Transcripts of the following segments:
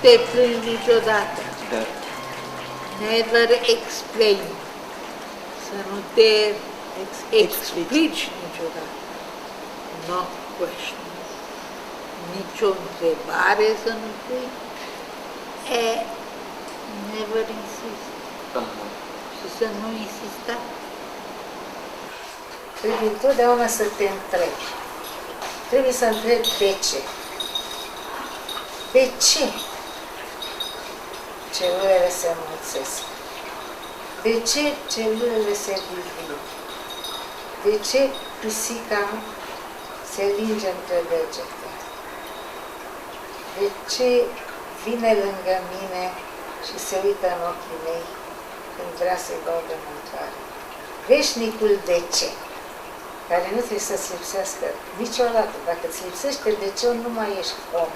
te plângi niciodată. Da. Never explain. Să nu te explici niciodată. No question. Nici o întrebare să nu pui. Never insist. Și să nu insista. Trebuie întotdeauna să te întrebi. Trebuie să întrebi de ce. De ce celulele se înmulțesc? De ce celulele se dividă? De ce pisica se linge între degete? De ce vine lângă mine și se uită în ochii mei când vrea să-i dau de mâncare? Veșnicul de ce, care nu trebuie să-ți lipsească niciodată. Dacă îți lipsește de ce, nu mai ești om.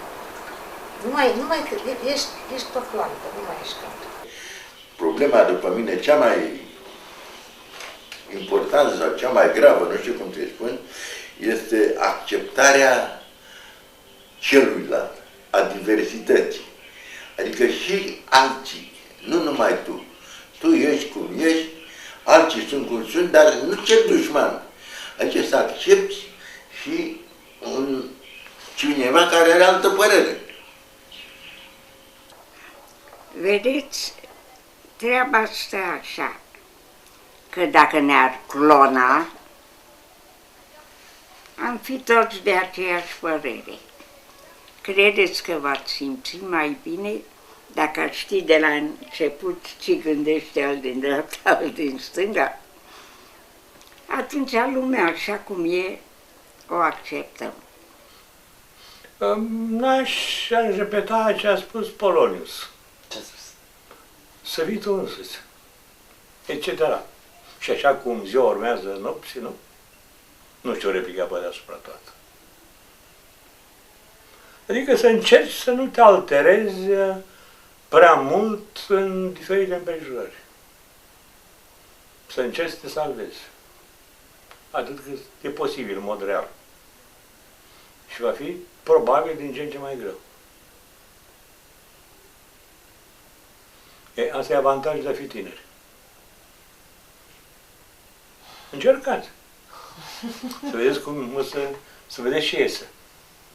Ești o plantă, nu mai ești om. Problema, după mine, cea mai importantă sau cea mai gravă, nu știu cum să-i spun, este acceptarea celuilalt, a diversității. Adică și alții, nu numai tu. Tu ești cum ești, alții sunt cum sunt, dar nu cer dușman. Adică să accepti și cineva care are altă părere. Vedeți, treaba stă așa, că dacă ne-ar clona, am fi toți de aceeași părere. Credeți că v-ați simți mai bine dacă ați ști de la început ce gândește al din dreapta, al din stânga? Atunci lumea așa cum e, o acceptăm. N-aș repeta ce a spus Polonius. Ce-a spus? Să vii tu însuți, etc. Și așa cum ziua urmează nopții, nu? Nu știu replica pe deasupra toată. Adică să încerci să nu te alterezi prea mult în diferite împrejurări. Să încerci să te salvezi. Atât cât e posibil, în mod real. Și va fi probabil din ce în ce mai greu. Asta e avantajul de a fi tineri. Încercați. Să vedeți cum să vedeți ce iese.